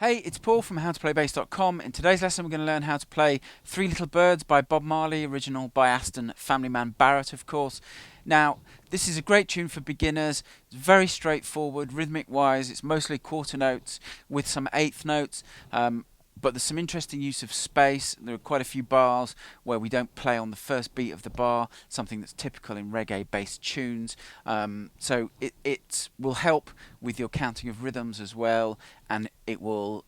Hey, it's Paul from howtoplaybassdotcom. In today's lesson we're going to learn how to play Three Little Birds by Bob Marley, original by Aston Family Man Barrett, of course. Now, this is a great tune for beginners. It's very straightforward, rhythmic wise. It's mostly quarter notes with some eighth notes. But there's some interesting use of space. There are quite a few bars where we don't play on the first beat of the bar, something that's typical in reggae-based tunes. So it will help with your counting of rhythms as well, and it will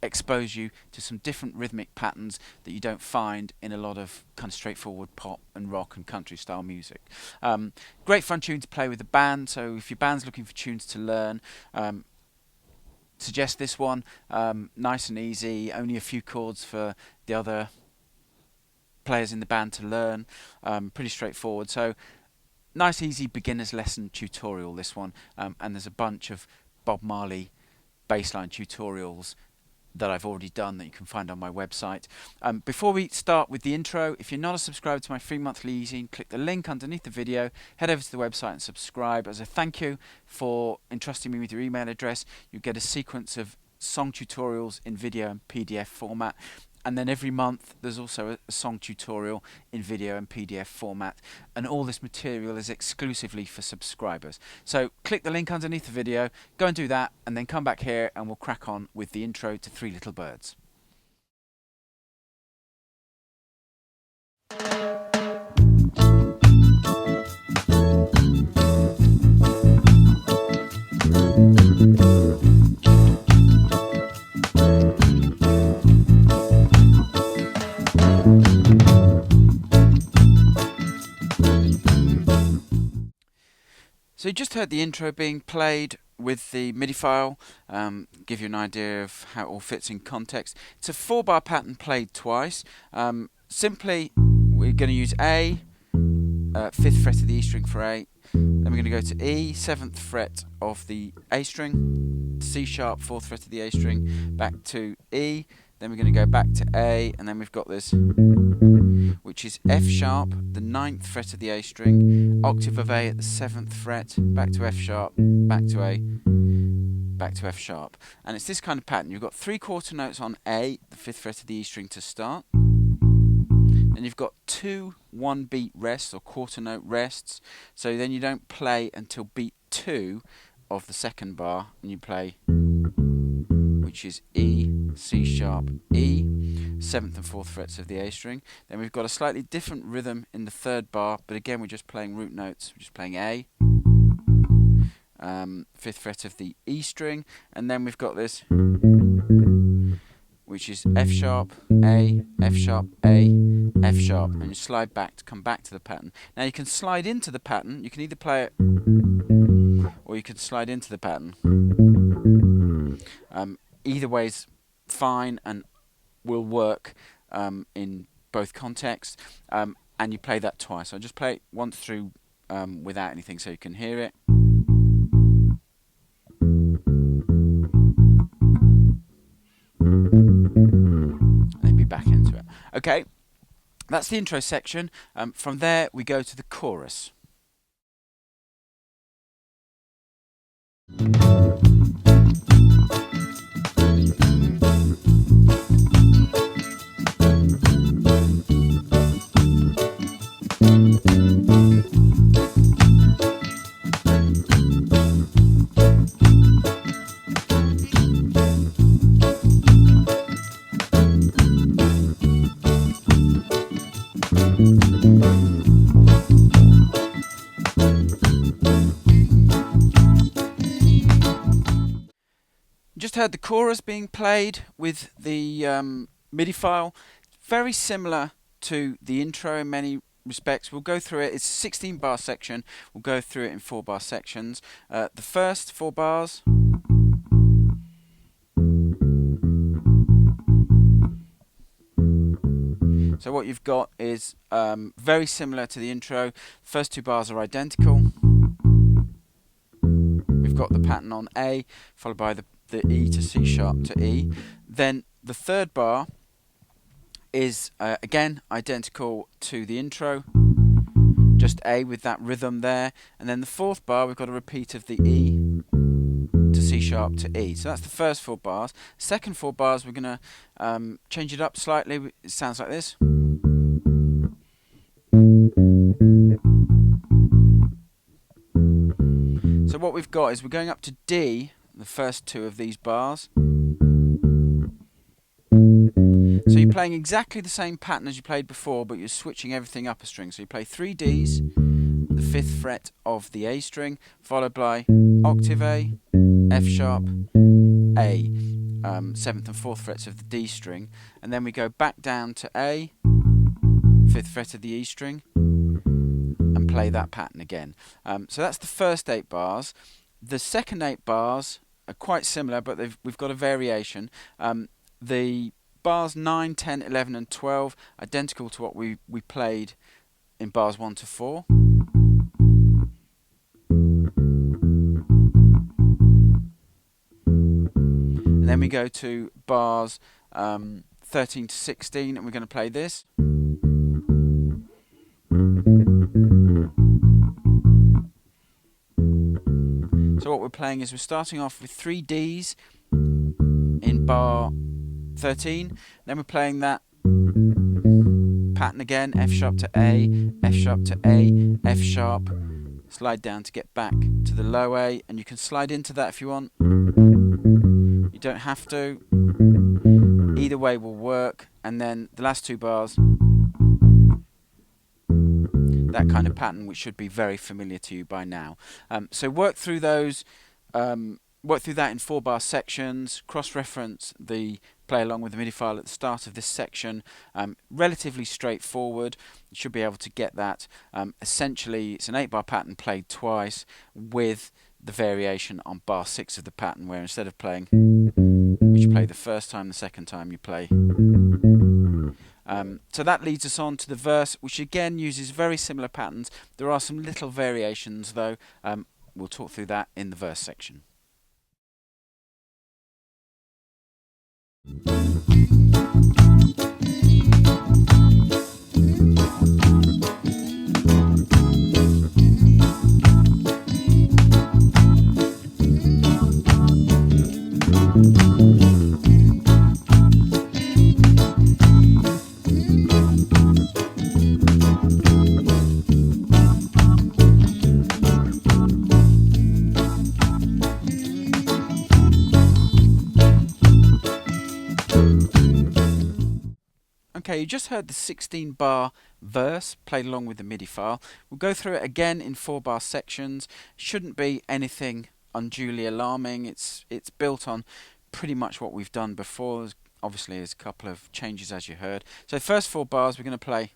expose you to some different rhythmic patterns that you don't find in a lot of kind of straightforward pop and rock and country style music. Great fun tune to play with the band, so if your band's looking for tunes to learn, suggest this one. Nice and easy, only a few chords for the other players in the band to learn. Pretty straightforward. So nice easy beginner's lesson tutorial, this one. And there's a bunch of Bob Marley bassline tutorials that I've already done that you can find on my website. Before we start with the intro, if you're not a subscriber to my free monthly e-zine, click the link underneath the video, head over to the website and subscribe. As a thank you for entrusting me with your email address, you get a sequence of song tutorials in video and PDF format. And then every month there's also a song tutorial in video and PDF format, and all this material is exclusively for subscribers. So click the link underneath the video, go and do that, and then come back here and we'll crack on with the intro to Three Little Birds. So you just heard the intro being played with the MIDI file, give you an idea of how it all fits in context. It's a 4-bar pattern played twice. Simply, we're going to use A, 5th fret of the E string for A, then we're going to go to E, 7th fret of the A string, C sharp, 4th fret of the A string, back to E, then we're going to go back to A, and then we've got this, which is F sharp, the 9th fret of the A string, octave of A at the 7th fret, back to F sharp, back to A, back to F sharp. And it's this kind of pattern. You've got 3 quarter notes on A, the 5th fret of the E string to start. Then you've got 2 1-beat rests or quarter note rests. So then you don't play until beat 2 of the second bar, and you play, which is E, C sharp, E, 7th and 4th frets of the A string. Then we've got a slightly different rhythm in the third bar, but again we're just playing root notes. We're just playing A, 5th fret of the E string, and then we've got this, which is F sharp, A, F sharp, A, F sharp, and you slide back to come back to the pattern. Now you can slide into the pattern. You can either play it or you can slide into the pattern. Either way's fine and will work in both contexts, and you play that twice. I'll just play it once through without anything so you can hear it. And then be back into it. Okay, that's the intro section. From there we go to the chorus. Just heard the chorus being played with the MIDI file. Very similar to the intro in many respects. We'll go through it. It's a 16-bar section. We'll go through it in 4-bar sections. The first 4 bars. So what you've got is very similar to the intro. First 2 bars are identical. We've got the pattern on A, followed by the E to C sharp to E. Then the third bar is again identical to the intro, just A with that rhythm there. And then the fourth bar we've got a repeat of the E to C sharp to E. So that's the first 4 bars. Second 4 bars, we're going to change it up slightly. It sounds like this. So what we've got is we're going up to D, the first 2 of these bars. So you're playing exactly the same pattern as you played before, but you're switching everything up a string. So you play 3 Ds, the 5th fret of the A string, followed by octave A, F sharp, A, 7th and 4th frets of the D string, and then we go back down to A, 5th fret of the E string, and play that pattern again. So that's the first 8 bars. The second 8 bars are quite similar, but we've got a variation. The bars 9, 10, 11 and 12, identical to what we played in bars 1 to 4. And then we go to bars 13 to 16, and we're going to play this. So what we're playing is we're starting off with 3 Ds in bar 13, then we're playing that pattern again, F sharp to A, F sharp to A, F sharp, slide down to get back to the low A, and you can slide into that if you want. You don't have to. Either way will work. And then the last 2 bars, that kind of pattern, which should be very familiar to you by now. So work through those. Work through that in 4-bar sections, cross-reference the play along with the MIDI file at the start of this section. Relatively straightforward. You should be able to get that. Essentially, it's an 8-bar pattern played twice with the variation on bar 6 of the pattern, where instead of playing, which you play the first time, the second time you play. So that leads us on to the verse, which again uses very similar patterns. There are some little variations though. We'll talk through that in the verse section. Okay, you just heard the 16-bar verse played along with the MIDI file. We'll go through it again in 4-bar sections. Shouldn't be anything unduly alarming. It's built on pretty much what we've done before. Obviously, there's a couple of changes as you heard. So first 4 bars we're going to play.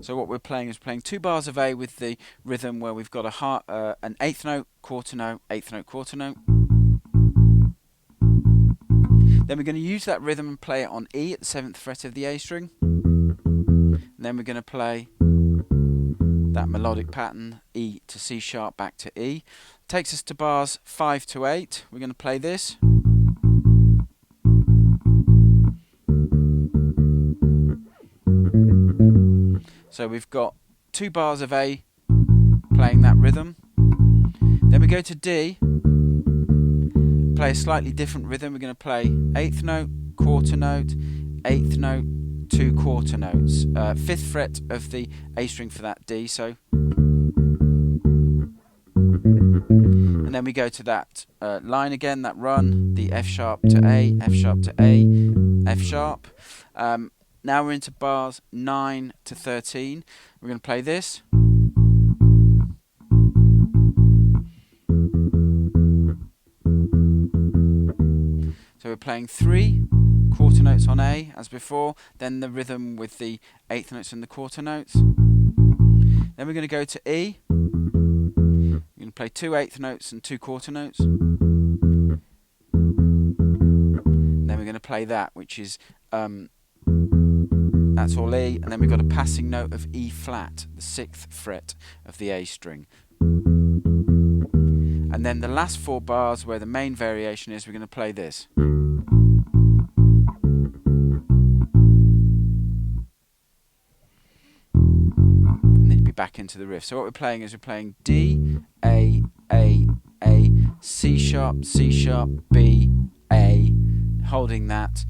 So what we're playing is playing 2 bars of A with the rhythm where we've got an 8th note, quarter note, 8th note, quarter note. Then we're going to use that rhythm and play it on E at the 7th fret of the A string. And then we're going to play that melodic pattern, E to C sharp back to E. Takes us to bars 5 to 8. We're going to play this. So we've got 2 bars of A playing that rhythm. Then we go to D, play a slightly different rhythm. We're going to play 8th note, quarter note, 8th note, 2 quarter notes. 5th fret of the A string for that D. So, and then we go to that line again, that run, the F sharp to A, F sharp to A, F sharp. Now we're into bars 9 to 13. We're going to play this. So we're playing 3 quarter notes on A as before, then the rhythm with the 8th notes and the quarter notes. Then we're going to go to E. We're going to play 2 8th notes and 2 quarter notes. Then we're going to play that, which is that's all E, and then we've got a passing note of E flat, the 6th fret of the A string. And then the last 4 bars where the main variation is, we're going to play this. And then you'll be back into the riff. So what we're playing is we're playing D, A, A, C sharp, B, A, holding that,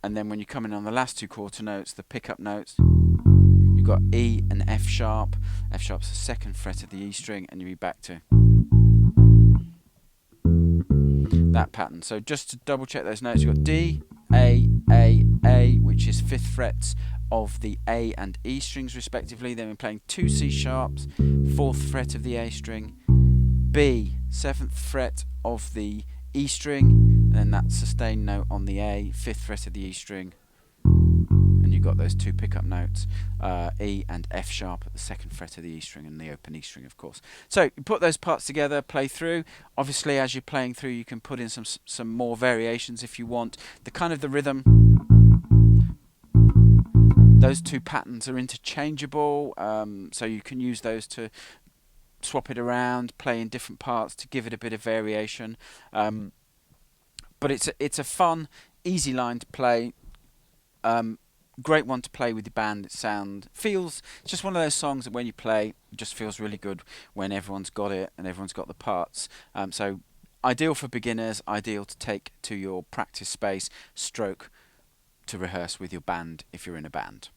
and then when you come in on the last two quarter notes, the pickup notes, you've got E and F sharp. F sharp's the second fret of the E string, and you'll be back to that pattern. So just to double check those notes, you've got D, A, which is 5th frets of the A and E strings respectively. Then we're playing 2 C sharps, 4th fret of the A string, B, 7th fret of the E string, and then that sustained note on the A, 5th fret of the E string, and you've got those two pickup notes, E and F sharp at the 2nd fret of the E string and the open E string, of course. So you put those parts together, play through. Obviously, as you're playing through, you can put in some more variations if you want. The rhythm, those two patterns are interchangeable, so you can use those to swap it around, play in different parts to give it a bit of variation. But it's a fun, easy line to play. Great one to play with your band. It's just one of those songs that when you play, it just feels really good when everyone's got it and everyone's got the parts. So ideal for beginners, ideal to take to your practice space, stroke to rehearse with your band if you're in a band.